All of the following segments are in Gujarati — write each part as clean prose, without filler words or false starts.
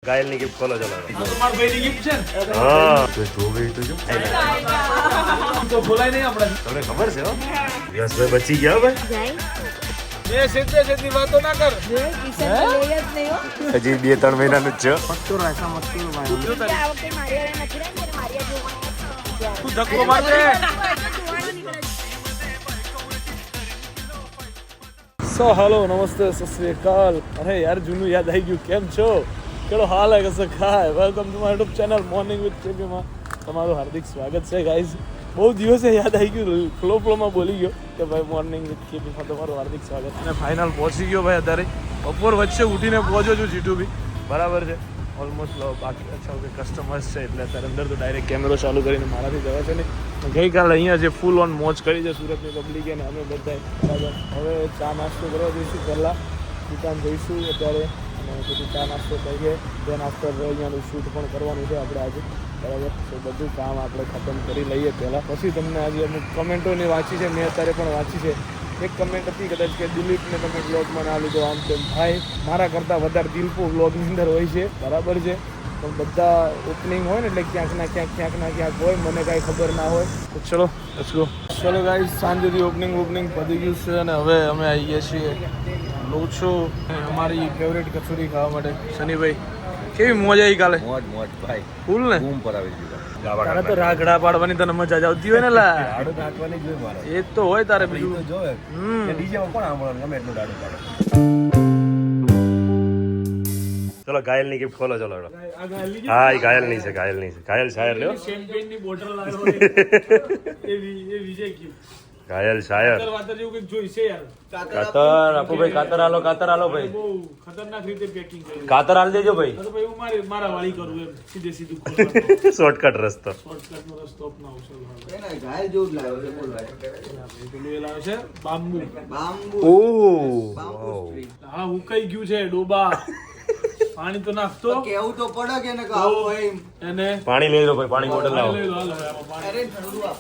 ઘાયલ ની ગિફ્ટ ખોલો ચલો તમારા ભાઈની ગિફ્ટ છે ને? હા તો જોવે તો જો તો બોલાય નહીં આપણે. તમને ખબર છે હો યશભાઈ બચી ગયા ભાઈ એ સીધી વાતો ના કર. હજી 2-3 મહિનાનું જ છે તું ધક્કો મારજે. હેલો નમસ્તે સત શ્રી અકાલ. અરે યાર જૂનું યાદ આવી ગયું. કેમ છો? કેળો હાલ હે કસે ખાય. Welcome to my YouTube channel morning with કેપીમાં તમારું હાર્દિક સ્વાગત છે ગાઈઝ. બહુ દિવસે યાદ આવી ગયું, ફ્લોમાં બોલી ગયો કે ભાઈ મોર્નિંગ વિથ કેપીમાં તમારું હાર્દિક સ્વાગત. અને ફાઇનલ પહોંચી ગયો ભાઈ. અત્યારે બપોર વચ્ચે ઉઠીને પહોંચ્યો છું જીટુ બી બરાબર છે. ઓલમોસ્ટ બાકી અચ્છા ઓકે કસ્ટમર્સ છે એટલે અત્યારે અંદર તો ડાયરેક્ટ કેમેરો ચાલુ કરીને મારાથી જવા છે નહીં. ગઈકાલે અહીંયા જે ફૂલ ઓન મોજ કરી છે સુરતની પબ્લિકે ને અમે બધાય બરાબર. હવે ચા નાસ્તો કરવા જઈશું, પહેલાં દુકાન જઈશું અત્યારે અને પછી ચા નાસ્તો કરીએ. દેન આફ્ટર અહીંયાનું શૂટ પણ કરવાનું છે આપણે આજે બરાબર. તો બધું કામ આપણે ખતમ કરી લઈએ પહેલાં, પછી તમને આજે અમુક કમેન્ટોની વાંચી છે, મેં અત્યારે પણ વાંચી છે. એક કમેન્ટ હતી કદાચ કે દિલીપને તમે વ્લોગમાં ના લીધો આમ તેમ. ભાઈ મારા કરતાં વધારે દિલપો વ્લોગની અંદર હોય છે બરાબર છે. પણ બધા ઓપનિંગ હોય ને એટલે ક્યાંક ના ક્યાંક હોય, મને કાંઈ ખબર ના હોય. તો ચલો લેટ્સ ગો. ચલો ગાઈસ, સાંજેથી ઓપનિંગ પતી ગયું છે અને હવે અમે આવી ગયા છીએ લોચો, અમારી ફેવરેટ કચોરી ખાવા માટે. શનિભાઈ કેવી મોજ આવી કાલે? મોજ ભાઈ ફૂલ ને બૂમ પર આવી ગયું. તારે તો રાગડા પાડવાની તને મજા જ આવતી હોય ને લા. દાડો નાખવાની જોઈએ મારે. એ તો હોય તારે બીજું તો જોવે કે ડીજે માં કોણ આમળો ગમે એટલું દાડો પાડે. ચલો ઘાયલ ની ગિફ્ટ ખોલો ચલો હા એ ઘાયલ ની છે ઘાયલ શાયર લ્યો શેમ્પેનની બોટલ લાવ્યો એ વિજય ગિફ્ટ. ઘાયલ શાયર વાતર જેવું કંઈક જોઈશે યાર. કાતર આપો ભાઈ, કાતર આલો ભાઈ, બહુ ખતરનાક રીતે પેકિંગ કર્યું. કાતર આલ દેજો ભાઈ. તો ભાઈ હું મારા વાળી કરું એમ સીધું શોર્ટકટ રસ્તો. શોર્ટકટનો રસ્તો અપનાવશો. એને ઘાયલ જેવું જ લાવ્યો છે બોલ ભાઈ. પેલું એ લાવે છે બાંબુ. ઓહ હા ઉકાઈ ગયું છે ડોબા. પાણી તો નાખતો કેવું તો પડે કે ને આવો એમ. એને પાણી લઈ લો ભાઈ, પાણી બોટલ લાવો. લઈ લો, હાલો હવે આમાં પાણી. અરે ઠંડુ આપ.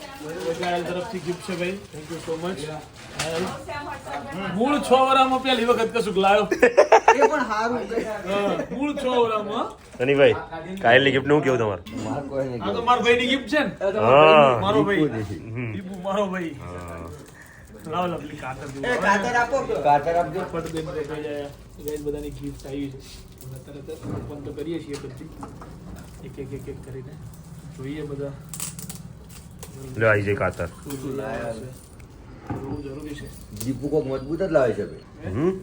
ગાયલ તરફથી ગિફ્ટ છે ભાઈ, થેન્ક યુ સો મચ. મૂળ 6 વર્ષમાં પહેલી વખત કશું લાવ્યો. એ પણ સારું છે. મૂળ 6 વર્ષમાં. શનિભાઈ ઘાયલ ની ગિફ્ટ નું કેવું તમારે? માર કોઈ નહીં. આ તો મારા ભાઈની ગિફ્ટ છે ને. હા મારો ભાઈ દીપુ મારો ભાઈ. લાવ લવલી કાતર દો. એ કાતર આપો. કાતર આપજો. ફટ દે થઈ જાય. ગાઈસ બધાની ગિફ્ટ આવી છે. તરત ઓપન તો કરીએ છીએ બધી એક કરીને જોઈએ બધા. લો આવી જાય કાતર. બહુ જરૂરી છે. દીપુ કોક મજબૂત જ લાવે છે ભાઈ.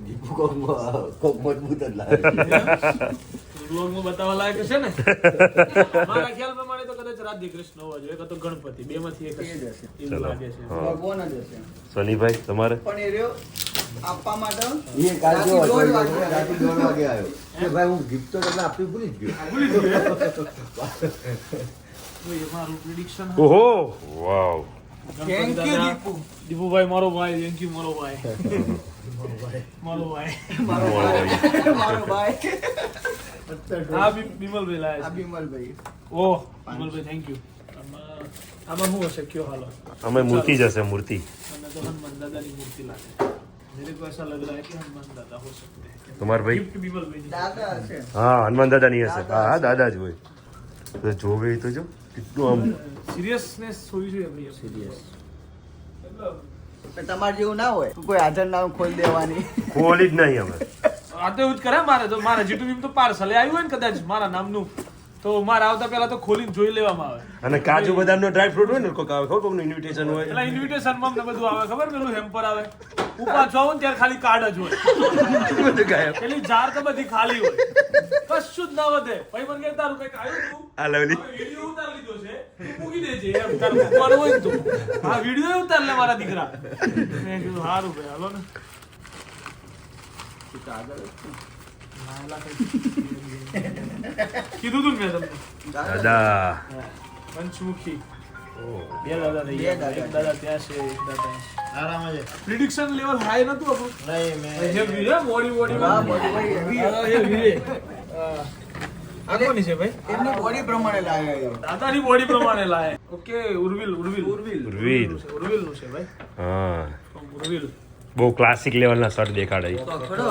દીપુ કોક મજબૂત જ લાવે છે. વ્લોગમાં બતાવવા લાયક છે ને. મારા ખ્યાલ પ્રમાણે તો કદાચ રાધે કૃષ્ણ હોવા જોઈએ, કાં તો ગણપતિ, બેમાંથી એક જ હશે એવું લાગે છે. ભગવાન જ હશે. શનિભાઈ તમારે? પણ એ રહ્યો આપવા માટે એ કાલથી 1:30 વાગે આવ્યો કે ભાઈ હું ગિફ્ટ તો તમને આપી ભૂલી જ ગયો. મારું પ્રિડિક્શન. ઓહો વાવ. Thank you Deepu. દીપુભાઈ મારો ભાઈ. થેન્ક યુ મારો ભાઈ. મારો ભાઈ. મારો ભાઈ. હા બિમલભાઈ લાયા છે. બિમલભાઈ. ઓહ બિમલભાઈ થેન્ક યુ. આમાં શું હશે કયો હાલો? અમે મૂર્તિ જ હશે મૂર્તિ. મને તો હનુમાન દાદાની મૂર્તિ લાગે. मेरे को ऐसा लग रहा है कि हनुमान दादा हो सकते हैं. તમાર ભાઈ? गिफ्ट बिमलભાઈ દાદા હશે. હા હનુમાન દાદા ની હશે. હા દાદા જ હોય. તો જોવે તો જો કેટલું આમ સિરિયસનેસ હોવી જોઈએ ભાઈ. સિરિયસ. તમારે જેવું ના હોય કોઈ હાજર નામ ખોલી દેવાની. ખોલી જ નહીં અમે. આ તો એવું જ કરે મારે તો. મારા જીટુ બીમ તો પાર્સલ આવ્યું હોય ને કદાચ મારા નામનું તો મારે આવતા પહેલા તો ખોલીને જોઈ લેવામાં આવે. અને કાજુ બદામ નો ડ્રાય ફ્રૂટ હોય ને કોઈક આવે કોઈક નું ઇન્વિટેશન હોય એટલે ઇન્વિટેશન માં બધું આવે ખબર, પેલું હેમ્પર આવે ઉપા છો ને ત્યારે ખાલી કાર્ડ જ હોય. બધું ગાયબ. પેલી જાર તો બધી ખાલી હોય, કશું જ ના વધે. ભાઈ મને કે તારું કઈક આવ્યું તું આ લવલી વિડિયો ઉતાર લીધો છે તું મૂકી દેજે એમ તાર મૂકવાનું હોય ને તું આ વિડિયો ઉતાર લે મારા દીકરા. મેં કીધું સારું ભાઈ હાલો ને. કીધું તું મેં તમને દાદા. પંચમુખી. ઓહ. બે દાદા થઈ ગયા. એક દાદા ત્યાં છે, એક દાદા આરામ છે. પ્રિડિક્શન લેવલ હાઈ નતું આપણું. નહીં મેં મોડી હા, મોડી ભાઈ એવી. આ કોની છે ભાઈ? એમની બોડી પ્રમાણે લાવ્યા એ. દાદાની બોડી પ્રમાણે લાય. ઓકે ઉર્વિલ ઉર્વિલ. ઉર્વિલ નું છે ભાઈ. હા ઉર્વિલ બહુ ક્લાસિક લેવલના શર્ટ દેખાડે છે. કખડો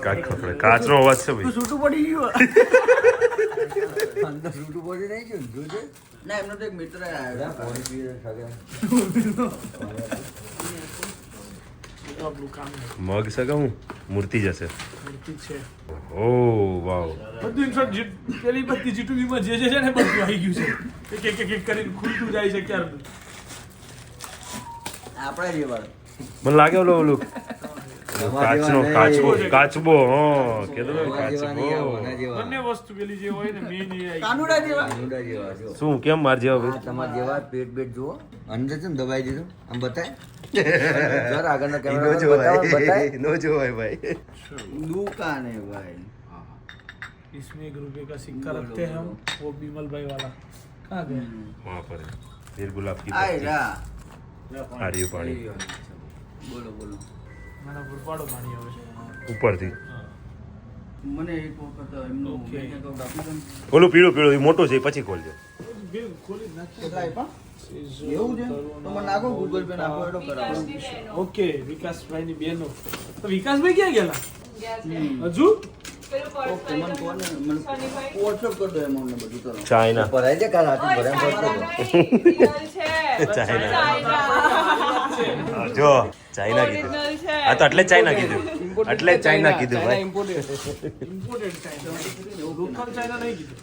કાચ ખપડે કાચનો અવાજ છે ભાઈ. છૂટું પડી ગયું અંદર છૂટું પડી નહીં ગયું જોજે ના એમનો તો એક મિત્ર આવ્યો પાણી પીએ ખાગે તો આપણું કામ નહીં. મગ છે કે હું મૂર્તિ જશે. મૂર્તિ છે ઓ વાવ. બધું ઇનફેક્ટ પેલી બધી જીટુબીમાં જે છે ને બધું આવી ગયું છે. એક એક કરીને ખુલતું જાય છે ક્યારનું. આપણા જેવા મને લાગે ઓલું કાચબો હા કીધું ને કાચબો. બંને વસ્તુ પેલી જે હોય ને મેન એ આવી. કાનુડા જેવા જો શું કેમ માર જેવા ભાઈ? તમારા જેવા પેટ જુઓ અંદર છે ને દબાઈ દીધું આમ બતાય જરા આગળના કેમેરા બતાય નો જોવાય ભાઈ. દુકાન है भाई इसमें 1 रुपए का सिक्का रखते हैं हम वो बीमल भाई वाला कहाँ गए वहाँ पर है फिर गुलाब की आए पत्ती रा हरियो पानी બોલો બોલો मैंने बुरपाड़ो पानी આવે છે ઉપરથી મને એક વખત એમનું Okay. બેંક એકાઉન્ટ આપી દો ને. ઓલું પીળું પીળું એ મોટું છે એ પછી ખોલજો. બિલ ખોલી નાખ. કેટલા આપ્યા? એવું છે તો મને નાખો ગૂગલ પે નાખો એડો કરાવો ઓકે વિકાસભાઈ ની બેનો તો વિકાસભાઈ ક્યાં ગયેલા હજુ ઓકે મને કોણ મને WhatsApp કરી દો એમાઉન્ટ ને બધું કરો ચાઇના ભરાઈ દે કાલ રાતે ભરાઈ હા, જો ચાઇના કીધું હા તો એટલે જ ચાઇના કીધું એટલે જ ચાઇના કીધું ભાઈ. ઇમ્પોર્ટેડ ચાઇના લોકલ ચાઇના નહીં કીધું.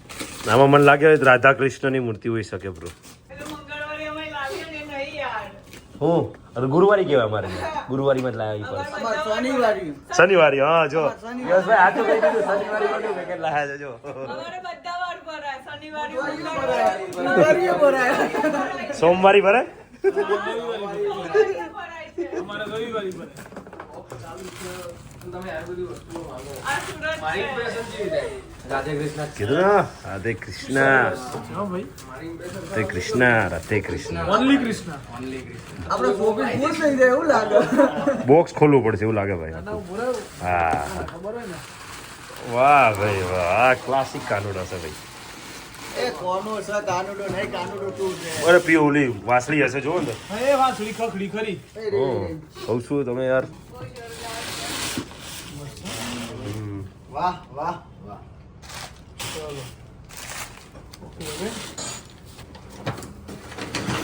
આમાં મને લાગે રાધા કૃષ્ણની મૂર્તિ હોઈ શકે બ્રો. હું અરે ગુરુવારી કહેવાય અમારે ગુરુવારીમાં જ લાવ્યા ઈ પર શનિવારી શનિવારી હા જો શનિવારી. યશભાઈ આ તો કહી દીધું શનિવારી બધું કે કેટલા લાયા છે જો શનિવારી ભરાય સોમવારી ભરે અમારે રવિવારી બને કીધું ને રાધે કૃષ્ણ હા ભાઈ રાધે કૃષ્ણ રાધે કૃષ્ણ. ઓનલી કૃષ્ણ આપણે શોપિંગ ફૂલ થઈ જાય એવું લાગે બોક્સ ખોલવું પડશે એવું લાગે ભાઈ. ના બરાબર હા ખબર હોય ને વાહ ભાઈ વાહ આ ક્લાસિક કાનુડા છે ભાઈ. એ કોનો છે કાનુડો નહીં કાનુડો તું છે અરે પી ઓલી વાસળી હશે જોવો ને એ વાસળી ખખડી ખરી એ રે રે. કહું છું તમે યાર. વાહ વાહ વાહ ચલો ઓકે હવે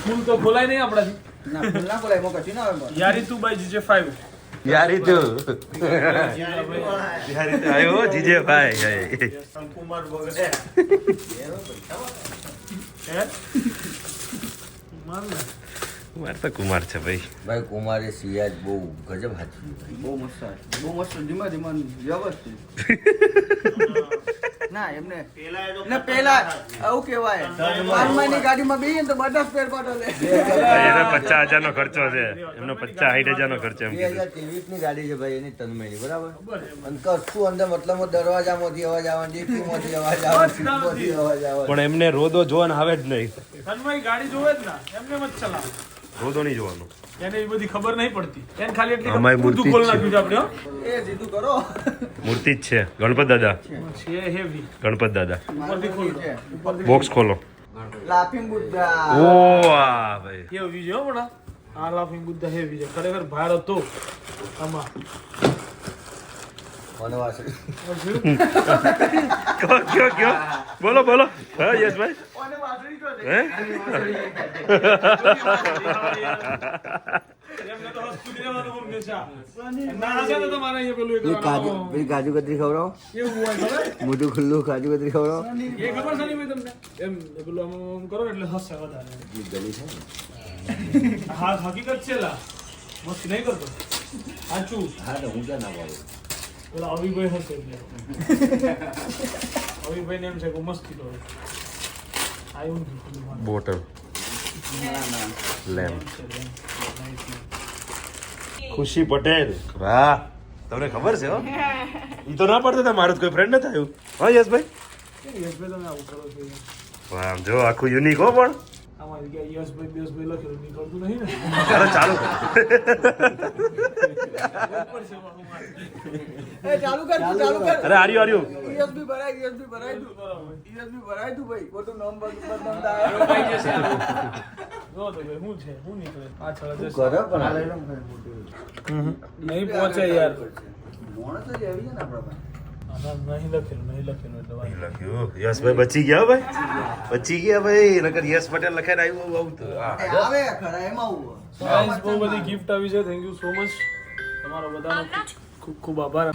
ફૂલ તો ખોલાય નહીં આપણાથી ના ફૂલ ના બોલાય એમાં કશું ના આવે પણ યારી તું બાય જીજે 5 યારી તું યારી તો આવ્યો જીજે ભાઈ શંકુમાર વગેરે હે માર ને મારે તો કુમાર છે ભાઈ. ભાઈ કુમારે સિયાજ બહુ ગજબ હાચવી ભાઈ બહુ મસ્ત બહુ મસ્ત ધીમા ધીમા વ્યવસ્થિત ના એમને ને પેલા આવું કહેવાય 5 મહિની ગાડીમાં બેહીએ ને તો બધા સ્પેર પાર્ટો લે એને 50,000 નો ખર્ચો છે એમનો 50-60,000 નો ખર્ચો એમ કીધું. 2023 ની ગાડી છે ભાઈ એની 3 મહિની બરાબર અને કશું અંદર મતલબ દરવાજામાંથી અવાજ આવે ડીપીમાંથી અવાજ આવે સીટમાંથી અવાજ આવે પણ એમને રોદો જોવાનું આવે જ નહીં. તન્મય ગાડી જોવે જ ના એમને મત ચલાવે રોદો નહીં જોવાનું. એને એ બધી ખબર નહીં પડતી એને ખાલી એટલી અમારી મૂર્તિ જ ખોલ છે. નાખ્યું છે આપણે હો. એ સીધું કરો મૂર્તિ જ છે ગણપત દાદા છે હેવી ગણપત દાદા. ઉપરથી ખોલ દો. ઉપરથી બોક્સ ખોલો. લાફિંગ બુદ્ધા ઓ વાહ ભાઈ. હેવી છે હો પણ આ લાફિંગ બુદ્ધા હેવી છે ખરેખર ભાર હતો આમાં વનવાસી કયો બોલો બોલો હા યશભાઈ હે એમને તો હસતું જ રહેવાનું હંમેશા. ના હશે તો તમારે અહીંયા પેલું એક કાજુ પેલી કાજુ કતરી ખવડાવો કેવું હોય ખબર મોઢું ખુલ્લું કાજુ કતરી ખવડાવો એ ખબર છે ને ભાઈ તમને એમ પેલું આમ કરો ને એટલે હસે વધારે ગલી છે ને હા હકીકત છે લા મસ્તી નહીં કરતો સાચું હા તો હું ક્યાં ના પાડું પેલા અવિભાઈ હશે એટલે અવિભાઈ ને એમ છે કે મસ્તી કરો આવ્યું નથી બોટલ લેમ્પ ખુશી પટેલ વાહ તમને ખબર છે હો ઈ તો ના પડતો હતા મારું તો કોઈ ફ્રેન્ડ નથી આવ્યું હા યશભાઈ. યશભાઈ તમે આવું કરો છો યાર. વાહ જો આખું યુનિક હો પણ આમાં કે યશભાઈ બેસભાઈ લખેલું નીકળતું નહીં ને ચાલો ચાલુ ચાલુ કર અરે આર્યું ESB ભરાય દઉં ભાઈ ખોટું નામ બદનામ થાય જો તો ભાઈ શું છે શું નીકળે પાછળ જશે કરે પણ નહીં પહોંચે યાર મોણસ જ એવી છે ને આપણા નહીં લખેલું એટલે નહીં લખ્યું યશભાઈ બચી ગયા ભાઈ નકર યશ પટેલ લખાઈને આવ્યું બહુ તો હા. આવે ખરા એમાં આવું ગાઈસ બહુ બધી ગિફ્ટ આવી છે થેન્ક યુ સો મચ તમારો બધાનો ખૂબ ખૂબ આભાર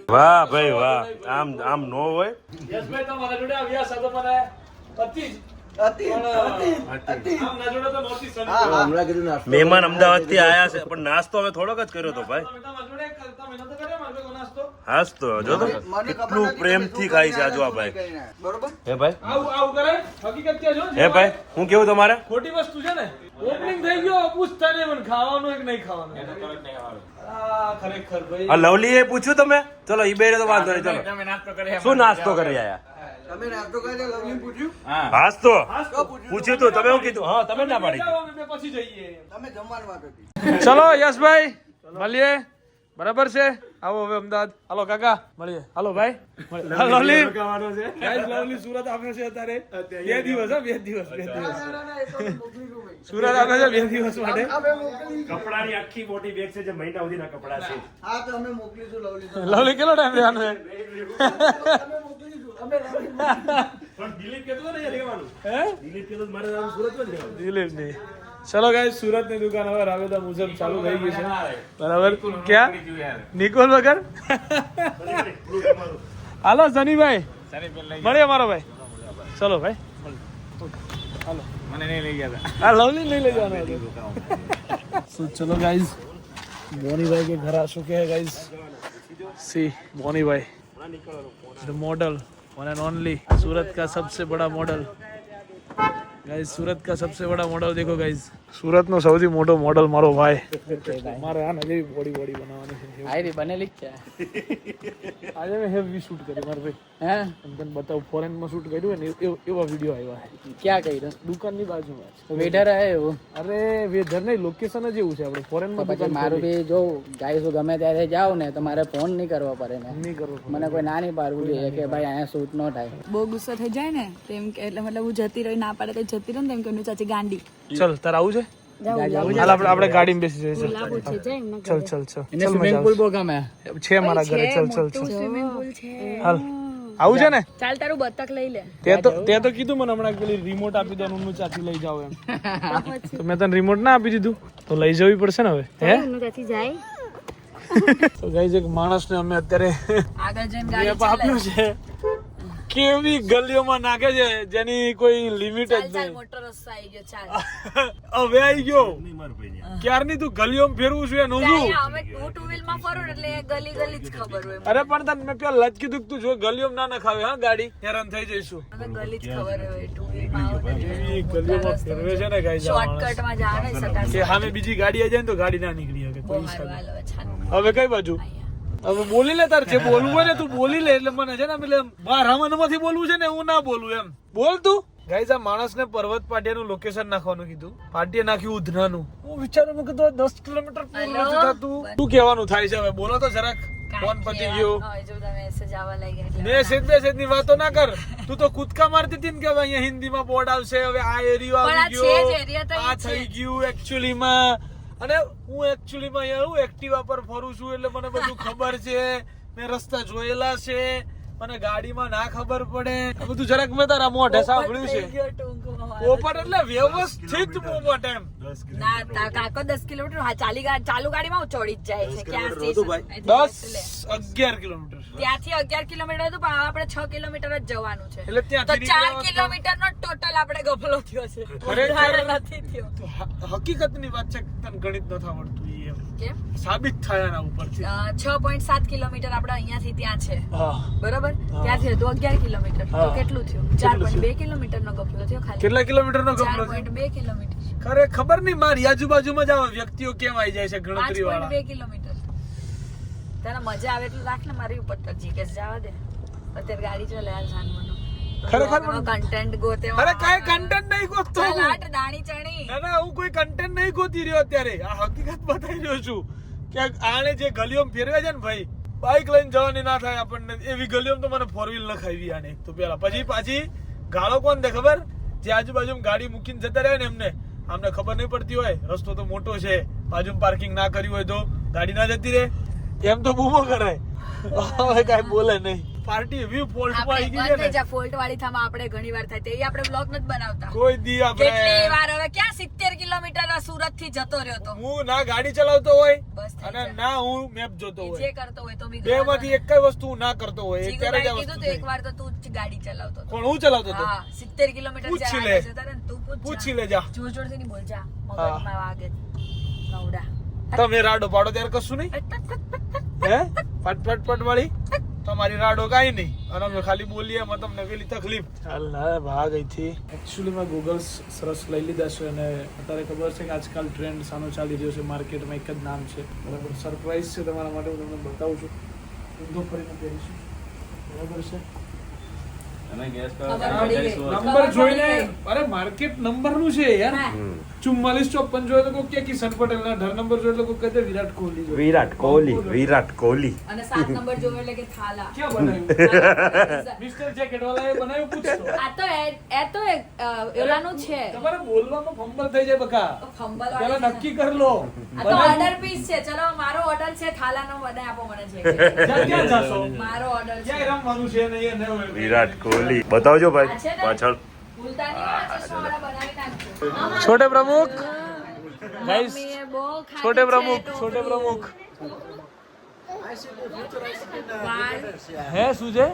વાહ ભાઈ વાહ આમ નો હોય યશભાઈ તમારા જોડે આવ્યા સાથે મને હતી અતિ આમ ના જોડે તો નહોતી સની હા હમણાં કીધું નાસ્તો મહેમાન અમદાવાદ થી આયા છે પણ નાસ્તો અમે થોડોક જ કર્યો તો ભાઈ તમારા જોડે કરતા મહિના તો કર્યા મારે નાસ્તો હાસ તો જો તો મને ખબર કેટલું નથી પ્રેમથી ખાઈ છે આજુ આ ભાઈ બરોબર હે ભાઈ આવું કરે હકીકત કે જો હે ભાઈ હું કેવું તમારે ખોટી વસ્તુ છે ને ઓપનિંગ થઈ ગયો પૂછતા નહીં મને ખાવાનું કે નહીં ખાવાનું આ ખરેખર ભાઈ આ લવલી એ પૂછ્યું તમે ચલો ઈ બેરે તો વાંધો નહીં ચલો શું નાસ્તો કરી આયા તમે નાસ્તો કરીને લવલી પૂછ્યું હાસ તો તો પૂછ્યું પૂછ્યું તો તમે શું કીધું હા તમે ના પાડી જાઓ, અમે પછી જઈએ તમે જમવાની વાત હતી ચલો યશભાઈ મળીએ બરાબર છે આવો હવે અમદાવાદ હાલો કાકા મળીએ હાલો ભાઈ લવલી ગાઈસ લવલી સુરત આવે છે અત્યારે 2 દિવસ હા 2 દિવસ સુરત આવે છે 2 દિવસ માટે કપડાની આખી મોટી બેગ છે જે મહિના સુધીના કપડા છે હા તો અમે મોકલીશું લવલી લવલી કેટલો ટાઈમ રહેવાનો છે અમે મોકલીશું અમે લવલી પણ દિલીપ કેતો ને લેવાનું હે દિલીપ કેતો મારે સુરત જ લેવાનું દિલીપ ની ચલો ગાઈસ સુરત ની દુકાન હવે રાવેદા મુજબ ચાલુ થઈ ગઈ છે બરાબર ક્યાં નિકોલ વગર હાલો સનીભાઈ મળીએ મારો ભાઈ ચલો ભાઈ હાલો મને નહીં લઈ ગયા હા લવલી નહીં લઈ જવાનો હતો ચલો ગાઈસ મોની भाई के घर आ चुके हैं गाइस सी मोनी भाई the model one and only Surat का सबसे बड़ा मॉडल गाइस सूरत का सबसे बड़ा मॉडल देखो गाइस सूरत નો સૌથી મોટો મોડલ મારો ભાઈ મારે આ નવી બોડી બનાવવાની છે આયરી બનેલી જ છે આજે મેં હેવી શૂટ કરી મારે ભાઈ હે તમને બતાવ ફોરેન માં શૂટ કર્યું ને એવા વિડિયો આવ્યા છે ક્યાં કર્યું દુકાન ની બાજુમાં છે વેટર હે એવું અરે વેધર નહીં લોકેશન જ એવું છે આપણે ફોરેન તો માં પછી મારું બી જો ગાઈસ ગમે ત્યારે જાવ ને તો મારે ફોન નહીં કરવો પડે ને નહીં કરવું મને કોઈ ના નહીં પાડવું જોઈએ કે ભાઈ અહીંયા શૂટ ન થાય બહુ ગુસ્સો થઈ જાય ને તેમ કે એટલે મતલબ હું જતી રહી ના પાડે તો જતી રહી ને તેમ કે એમની ચાચી ગાંડી ચલ તાર આવું છે હાલ આપણે ગાડીમાં બેસી જઈએ લાવું છે જાય એમના ચલ ચલ ચલ એને સ્વિમિંગ પુલ બહુ ગમે છે મારા ઘરે ચલ ચલ ચલ સ્વિમિંગ પુલ છે હાલ આવું છે ને ચાલ તારું બતક લઈ લે તે તો કીધું મને હમણાં પેલી રિમોટ આપી દે હું ચાથી લઈ જાવ એમ તો મેં તને રિમોટ ના આપી દીધું તો લઈ જવી પડશે ને હવે હે એમનું ત્યાંથી જાય તો ગાઈસ એક માણસને અમે અત્યારે આગળ જઈને ગાડી વેપ આપ્યો છે કેવી ગલીઓમાં નાખે છે જેની કોઈ લિમિટ જ ચાલ નહીં મોટો રસ્તો આવી ગયો ચાલ હવે આવી ગયો ક્યારની તું ગલીઓમાં ફેરવું છું એનું શું અહીંયા અમે ટુ વ્હીલ માં ફરો ને એટલે ગલી ગલી જ ખબર હોય અરે પણ તને મેં પેલા લજ કીધું કે તું જો ગલીઓમાં ના નખાવે હા ગાડી હેરાન થઈ જઈશું અમે ગલી જ ખબર હોય ટુ વ્હીલ માં આવો ને એવી ગલીઓમાં ફેરવે છે ને ગાઈસ શોર્ટકટ માં જા નહીં શકાય કે સામે બીજી ગાડી આવી જાય ને તો ગાડી ના નીકળી શકે કોઈ હિસાબે. હાલો છાન હવે કઈ બાજુ હવે બોલી લે તાર જે બોલવું હોય ને તું બોલી લે એટલે મને છે ને પેલે બાર માંથી બોલવું છે ને હું ના બોલું એમ બોલ તું ગાઈસ આ માણસને પર્વત પાટિયાનું લોકેશન નાખવાનું કીધું પાટિયા નાખ્યું ઉધનાનું હું વિચારું મેં કીધું 10 કિલોમીટર પૂરું નથી થતું શું કહેવાનું થાય છે હવે બોલો તો જરાક ફોન પતી ગયો જો તમે મેસેજ આવવા લાગ્યા એટલે મેસેજ ની વાતો ના કર તું તો કૂદકા મારતી હતી ને કે હવે અહીંયા હિન્દીમાં બોર્ડ આવશે હવે આ એરિયો પણ આ આવી છે જ ગયો area તો આ ઈ છે. થઈ ગયું એકચ્યુઅલી માં અને હું એકચ્યુઅલી માં અહીંયા એક્ટિવા પર ફરું છું એટલે મને બધું ખબર છે મેં રસ્તા જોયેલા છે મને ગાડીમાં ના ખબર પડે આ બધું જરાક મેં તારા મોઢે સાંભળ્યું છે પોપટ એટલે વ્યવસ્થિત પોપટ એમ ના કાકો 10 કિલોમીટર હા ચાલુ ગાડીમાં હું ચોડી જ જાય છે ક્યાં સ્ટેશન 10-11 કિલોમીટર ત્યાંથી 11 કિલોમીટર હતું પણ આપણે 6 કિલોમીટર જ જવાનું છે એટલે ત્યાંથી તો 4 નીકળ્યા કિલોમીટર નો ટોટલ આપણે ગફલો થયો છે ખરેખર? વધારે નથી થયો હકીકતની વાત છે કે તને ગણિત નથી આવડતું ઈ એમ કેમ સાબિત થાય એના ઉપરથી 6.7 કિલોમીટર આપણે અહીંયાથી ત્યાં છે હા બરોબર ત્યાંથી હતું 11 કિલોમીટર તો હા. કેટલું થયું 4.2 કિલોમીટર નો ગફલો થયો ખાલી કેટલા કિલોમીટર નો ગફલો છે 4.2 કિલોમીટર ખરે ખબર નહીં મારી આજુબાજુમાં જ આવા વ્યક્તિઓ કેમ આવી જાય છે ગણતરી વાળા 5.2 કિલોમીટર તને મજા આવે એટલું રાખ ને મારી ઉપર તો જીકેસ જવા દે અત્યારે ગાડી ચલાવે જાનવાનો ખરેખર કન્ટેન્ટ ગોતે અરે કાંઈ content નહીં ગોતતો હું. ચલાટ દાણી ચણી ના ના હું કોઈ કન્ટેન્ટ નહીં ગોતી રહ્યો અત્યારે આ હકીકત બતાવી રહ્યો છું કે આને જે ગલીઓમાં ફેરવે છે ને ભાઈ બાઇક લઈને જવાની ના થાય આપણને એવી ગલીઓમાં તો મને ફોર વ્હીલ નખાવી આને એક તો પેલા પછી પાછી ગાળો કોણ દે ખબર જે આજુબાજુ ગાડી મૂકીને જતા રહે ને એમને આમને ખબર નહીં પડતી હોય રસ્તો તો મોટો છે બાજુ પાર્કિંગ ના કર્યું હોય તો ગાડી ના જતી રહે એમ તો બૂમો કરે હવે કાંઈ બોલે નહીં પાર્ટી એવી ફોલ્ટમાં આવી ગઈ છે ને ફોલ્ટ વાળી થામાં આપણે ઘણી વાર થાય તે આપણે બ્લોગ નથી બનાવતા કોઈ દી કેટલી આપણે વાર હવે ક્યાં 70 કિલોમીટર સુરત થી જતો રહ્યો તો હું ના ગાડી ચલાવતો હોય બસ થઈ અને જાય. ના હું મેપ જોતો જે હોય કરતો હોય તો બી બે માંથી એક કઈ વસ્તુ હું ના કરતો હોય એ ત્યારે જ આ કીધું વસ્તુ તો થાય. એકવાર તો તું જ ગાડી ચલાવતો હતો પણ હું ચલાવતો હતો હા 70 કિલોમીટર પૂછી જ્યારે લે. આગળ જતા રહે ને તું પૂછી લે જા જોર જોરથી નહીં બોલ જા મગજમાં વાગે નવડા તમે રાડો પાડો ત્યારે કશું નહીં હે પટ પટ પટ વાળી તમારી રાડો કાઈ નહીં અને અમે ખાલી બોલીએ એમાં તમને પેલી તકલીફ ચાલ ના ભાગ અહીંથી એકચ્યુઅલી માં ગૂગલ્સ સરસ લઈ લીધા છે અને અત્યારે ખબર છે કે આજકાલ ટ્રેન્ડ સાનો ચાલી રહ્યો છે માર્કેટમાં એક જ નામ છે બરાબર સરપ્રાઈઝ છે તમારા માટે હું તમને બતાવું છું ઊંધો ફરીને પહેરીશું બરાબર છે નંબર જોઈને અરે માર્કેટ નંબર નું છે યાર 4454 જોયો તો કોઈ કે કિશન પટેલ ના ઢર નંબર જોયો તો કોઈ કહે વિરાટ કોહલી જોયો વિરાટ કોહલી અને 7 નંબર જોવે એટલે કે થાલા ક્યાં બનાવ્યું મિસ્ટર જેકેટ વાળા એ બનાવ્યું પૂછતો આ તો એ તો એલાનું છે તમારે બોલવામાં ફંબલ થઈ જાય બકા ફંબલ પેલા વાળી નક્કી કરી લો આ તો ઓર્ડર પીસ છે ચલો મારો ઓર્ડર છે થાલાનો બનાવી આપો મને છે ક્યાં જાશો મારો ઓર્ડર છે ક્યાં રમવાનું છે ને એ ન હોય વિરાટ કોહલી બતાવજો આ ભાઈ છે ને? પાછળ ભૂલતા નહીં હો, ચશ્મા વાળા બનાવી નાખજો છોટે પ્રમુખ ગાઈસ મમ્મીએ બહુ ખાધી છોટે છે પ્રમુખ ટોપી. છોટે પ્રમુખ વાળ. હે શું છે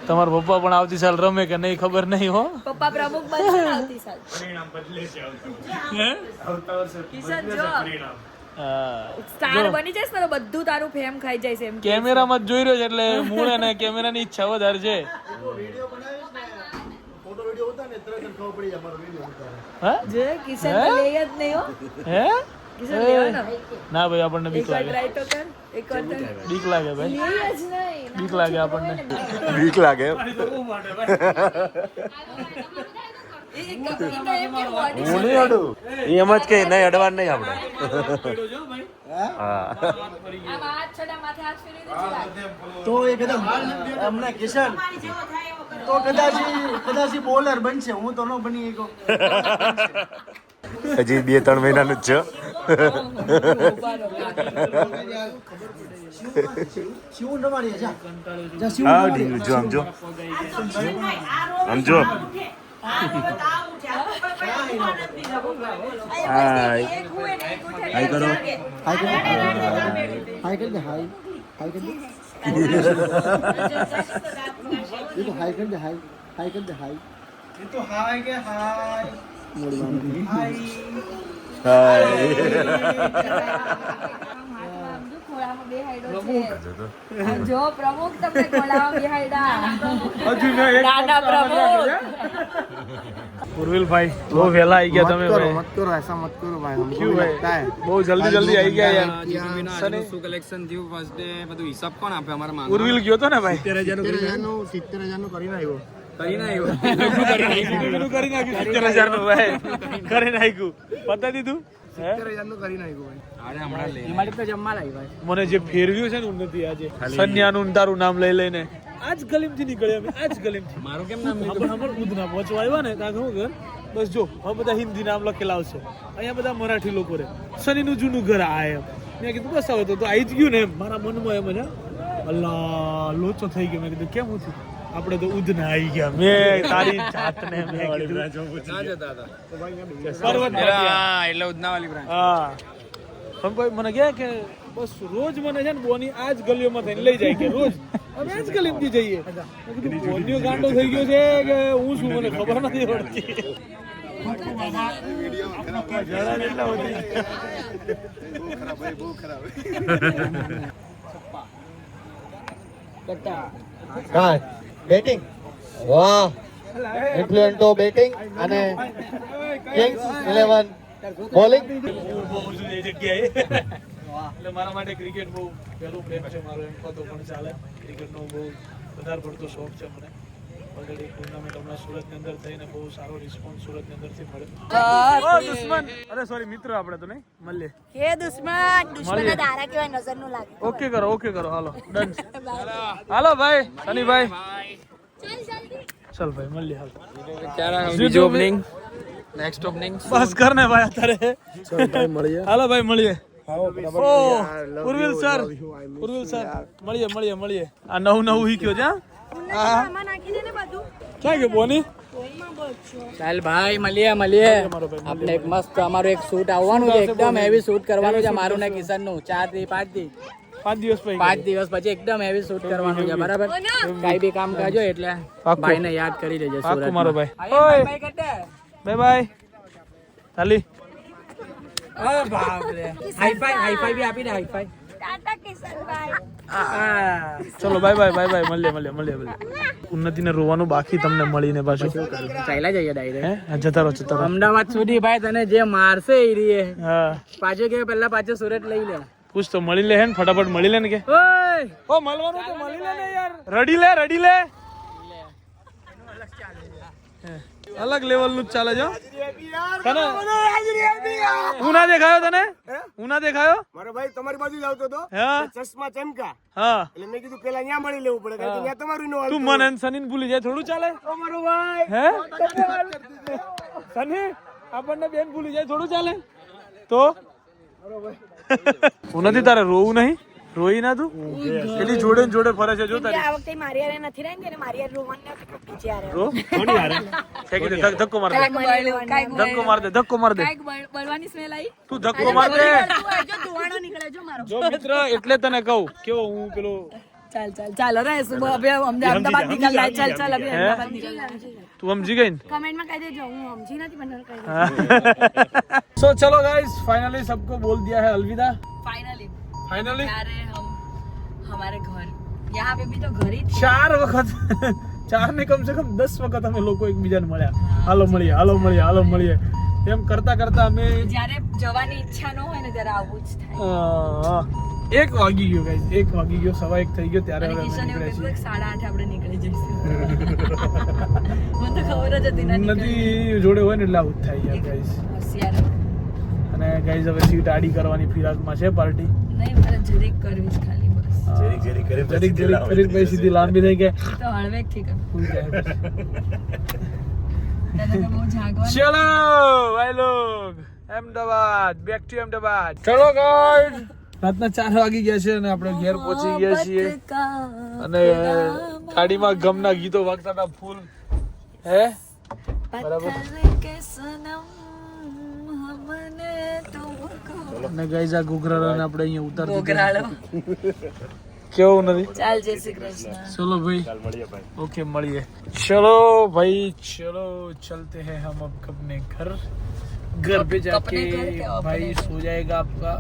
તમારા પપ્પા પણ આવતી સાલ રમે કે નહીં ખબર નહીં હો પપ્પા પ્રમુખ બનશે ને આવતી સાલ હે કિશન જો હા. સ્ટાર બની જઈશ ને તો બધું તારું ફેમ ખાઈ જઈશ એમ કેમેરામાં જ જોઈ રહ્યો છે એટલે મૂળ અને કેમેરાની ઈચ્છા વધારે છે હા? જે કિશન હે? તો લે જ નહીં હો હે કિશન લેવાનો ના ભાઈ આપણને બીક એક વાર લાગે ટ્રાય તો કર એક વાર તો બીક લાગે ભાઈ લે જ નહીં બીક લાગે આપણને બીક લાગે એ એમ કે body હું નહીં અડું એમ જ કે નહીં અડવાનું નહીં આપણે હા આમ હાથ છોડા માથે હાથ ફેરવી દેજે. તો એકદમ હમણાં કિશન તો કદાચ બોલર બનશે હું તો ન બની શકો હજી 2-3 મહિનાનું જ છે શિવ રમાડીએ જા જા શિવ હા ઢીંગલું જો આમ જો આમ જો હાય એક હું એને એક ઉઠે હાય કરો હાય કરી દે હાય હાય કરી દે એ તો હાય કરી દે હાય કરી દે હાય એ તો હાય કે હાય મોડી મામા હાય હાય આમ જો ખોળામાં બેહાડ્યો છે. આ જો પ્રમુખ તમને ખોળામાં બેહાડ્યા. હજુ ને એક દાદા પ્રમુખ પૂર્વિલભાઈ બહુ વહેલા આવી ગયા તમે ભાઈ मत करो ऐसा मत करो भाई हमको ક્યું भी लगता है ભાઈ બહુ જલ્દી જલ્દી આવી ગયા યાર સની શું કલેક્શન થયું ફર્સ્ટ ડે બધું હિસાબ કોણ આપે અમારા માં પૂર્વિલ ગયો તો ને ભાઈ 70,000 નું કરીને આવ્યો કરીને આવ્યો લગ્ન કરી નાખ્યું 70,000 નું ભાઈ કરી નાખ્યું પતા દીધું હે 70,000 નું કરીને આવ્યો ભાઈ અરે હમણાં લઈ એમાં તો જમવા લાવી ભાઈ મને જે ફેરવ્યું છે ને ઉન્નતિ આજે સન્યાનું ને તારું નામ લઈ લઈને આજ ગલીમથી નીકળ્યા અમે આજ ગલીમથી મારું કેમ નામ આપણે ઉધના પહોંચવા આવ્યા ને ત્યાં ઘણું ઘર બસ જો હવે બધા હિન્દી નામ લખેલા આવશે અહીંયા બધા મરાઠી લોકો રહે શનિનું જૂનું ઘર આ એમ મેં કીધું બસ હવે તો આવી જ ગયું ને એમ મારા મનમાં એમ જ અલ્લાહ લોચો થઈ ગયો મેં કીધું કેમ હું થયું આપણે તો ઉધના આવી ગયા મેં તારી જાતને મેં કીધું ના જતા હતા પર્વત હા એટલે ઉદનાવાલી બ્રાન્ચ હા પણ ભાઈ મને કહે કે બસ રોજ મને છે ને બોની આ જ ગલીઓમાં થઈને લઈ જાય કે રોજ અમે આ જ ગલીમાંથી જઈએ મેં કીધું બોનીઓ ગાંડો થઈ ગયો છે કે હું શું મને ખબર નથી પડતી જરા એટલા વધી હા બેટિંગ વાહ ઇન્ફ્લુએન્ટો બેટિંગ અને કિંગ્સ 11 બોલિંગ બહુ જગ્યાએ એટલે મારા માટે ક્રિકેટ બહુ પહેલું પ્રેમ છે મારો એમ કહો તો પણ ચાલે ક્રિકેટનો બહુ વધારે પડતો શોખ છે મને. ઓલરેડી ટુર્નામેન્ટ હમણાં સુરતની અંદર થઈને બહુ સારો રિસ્પોન્સ સુરતની અંદરથી મળ્યો. ઓ દુશ્મન, અરે સોરી મિત્ર આપણે તો નહીં મળીએ. કે દુશ્મન દારા કેવાય નજર નું લાગે. ઓકે કરો હાલો ડન. હાલો ભાઈ સનીભાઈ ચાલ ભાઈ મળીએ હાલ. બીજો ઓપનિંગ નેક્સ્ટ ઓપનિંગ બસ કર ને ભાઈ અત્યારે મળીએ. હાલો ભાઈ મળીએ. ઉર્વિલ સર મળીએ. આ નવું શીખ્યો છે. ક્યાં ગયો બોની? ચાલ ભાઈ મળીએ. આપણે એક મસ્ત અમારું એક શૂટ આવવાનું છે, એકદમ હેવી શૂટ કરવાનું છે મારું ને કિશન નું. 4 થી 5 દિવસ પછી એકદમ હેવી શૂટ કરવાનું છે. બરાબર, કઈ બી કામ કરજો એટલે ભાઈ ને યાદ કરી દેજો. પાક્કું મારો ભાઈ. Bye bye. ચાલી હાઈફાઈ બી આપી દે. હાઈફાઈ. ટાટા કિશનભાઈ. ચલો બાય મળીએ. ઉન્નતિ ને રોવાનું બાકી તમને મળીને પાછું ચાલ્યા જઈએ ડાયરેક્ટ. હે જતા રહો. અમદાવાદ સુધી ભાઈ તને જે મારશે એ રીએ હા પાછો કે પહેલા પાછો સુરત લઈ લે. પૂછ તો મળી લે હે ને ફટાફટ મળી લે ને કે ઓ મળવાનું તો મળી લે ને યાર. રડી લે અલગ લેવલ નું જ ચાલે છે. તને હું ના દેખાયો મારો ભાઈ તમારી બાજુ જ આવતો હતો, હા ચશ્મા ચમકા, હા એટલે મેં કીધું પેલા અહીંયા મળી લેવું પડે, કારણ કે ત્યાં તમારું નો તું મન સની ભૂલી જાય થોડું ચાલે. મારો ભાઈ હે સની આપણને બેન ભૂલી જાય થોડું ચાલે તો હું નથી તારે રોવું નહીં. રોઈ ના તું પેલી જોડે ને જોડે ફરે છે જો તારી. આ વખતે મારી હારે નથી રહી ને મારી હારે રોવાનું નથી બીજે હારે. રો કોની હારે કે કીધું ધક્કો માર દે. ધક્કો માર દે બળવાની સ્મેલ આવી. તું ધક્કો માર દે. જો ધુવાણો નીકળે જો મારો. જો મિત્ર એટલે તને કહું કેવો હું પેલો ચાલ રે સુબહ અભી અમદાવાદ નીકળ જાય. ચાલ અભી અમદાવાદ નીકળ જાય. તું સમજી ગઈ ને. કમેન્ટ માં કહી દેજો હું સમજી નથી પણ કહી દેજો. सो चलो गाइस फाइनली सबको बोल दिया है अलविदा. फाइनली फाइनली अरे हम हमारे घर यहाँ पे भी तो घर ही थे. 4 વખત 4 ને કમ સે કમ 10 વખત અમે લોકો એકબીજાને મળ્યા. હાલો મળીએ એમ કરતા અમે જ્યારે જવાની ઈચ્છા ન હોય ને ત્યારે આવું જ થાય. 1 વાગી ગયો ગાઈસ. 1 વાગી ગયો, 1:15 થઈ ગયો ત્યારે અને હવે અમે કિશને એવું નીકળ્યા કીધું છીએ. કે 8:30 આપણે નીકળી જઈશું. મને તો ખબર જ હતી ના નીકળે. નદી જોડે હોય ને એટલે આવું જ થાય યાર ગાઈસ. હોશિયાર અને ગાઈસ હવે સીટ આડી કરવાની ફિરાકમાં છે પાર્ટી. નહીં મારે જરીક કરવી જ ખાલી બસ. જરીક કરી પછી સીધી લાંબી થઈ કે તો હળવેક થી કર. ભૂલ જાય. તને તો બહુ જાગવાનું. चलो भाई लोग अहमदाबाद बैक टू अहमदाबाद. चलो गाइस રાતના 4 વાગી ગયા છે અને આપણે ઘેર પહોંચી ગયા છીએ અને ગાડીમાં ગમના ગીતો વાગતા હતા ફૂલ. હે બરાબર. અને ગાઈસ આ ઘોઘરાને આપણે અહીંયા ઉતાર ઘોઘરાળો કેવું નથી. ચાલ જય શ્રી કૃષ્ણ. चलो भाई ओके મળીએ. चलो भाई चलो चलते हैं हम अब अपने घर पे जाके भाई सो जाएगा आपका.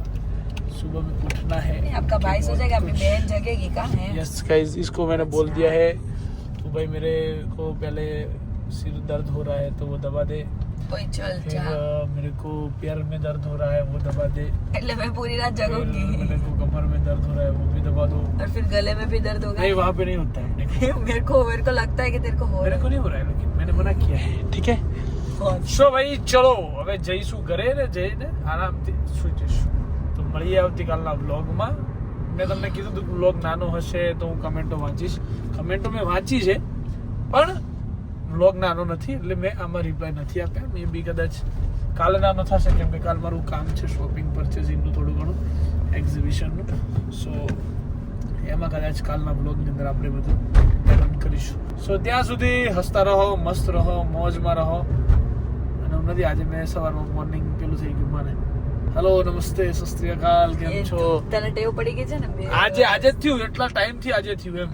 सुबह में उठना है. आपका भाई सो जाएगा, अपनी बहन जगेगी कहाँ है? यस गाइस इसको मैंने बोल दिया है तो भाई मेरे को पहले सिर दर्द हो रहा है तो वो दबा दे. कोई चल फिर जा. मेरे को पैर में दर्द हो रहा है वो दबा दे. એટલે मैं पूरी रात फिर जगूंगी मेरे को कमर में दर्द हो रहा है वो भी दबा दो. और फिर गले में भी दर्द होगा. नहीं वहाँ पे नहीं होता है अपने को. मेरे को लगता है कि तेरे को हो मेरे रहा को नहीं हो रहा है लेकिन मैंने मना किया है. ठीक है है. સો ભાઈ ચલો હવે જઈશું ઘરે ને જઈને આરામથી સુઈ જઈશું. તો મળીએ આવતીકાલના વ્લોગમાં. મેં તમને કીધું હતું વ્લોગ નાનો હશે તો હું કમેન્ટો વાંચીશ. કમેન્ટો મેં વાંચી છે પણ વ્લોગ નાનો નથી એટલે મેં આમાં રિપ્લાય નથી આપ્યા. મે બી કદાચ કાલે નાનો થશે કેમ કે કાલ મારું કામ છે શોપિંગ પરચેસિંગનું થોડું ઘણું એક્ઝિબિશનનું. સો એમાં કદાચ કાલના વ્લોગની અંદર આપણે બધું એડ કરીશું. સો ત્યાં સુધી હસતા રહો, મસ્ત રહો, મોજમાં રહો. અને નથી આજે મેં સવારમાં મોર્નિંગ પેલું થઈ ગયું મારે હેલો નમસ્તે સત શ્રી અકાલ કેમ છો. તને ટેવ પડી ગઈ છે ને આજે જ થયું એટલા ટાઈમથી આજે થયું એમ.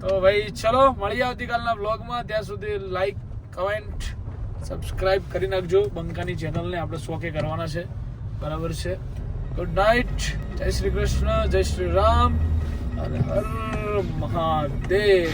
તો ભાઈ ચલો મળીએ આવતીકાલના વ્લોગમાં. ત્યાં સુધી લાઈક કમેન્ટ સબસ્ક્રાઇબ કરી નાખજો. બંકાની ચેનલને આપણે 100K કરવાના છે. બરાબર છે. Good night. જય શ્રી કૃષ્ણ, જય શ્રી રામ અને હર મહાદેવ.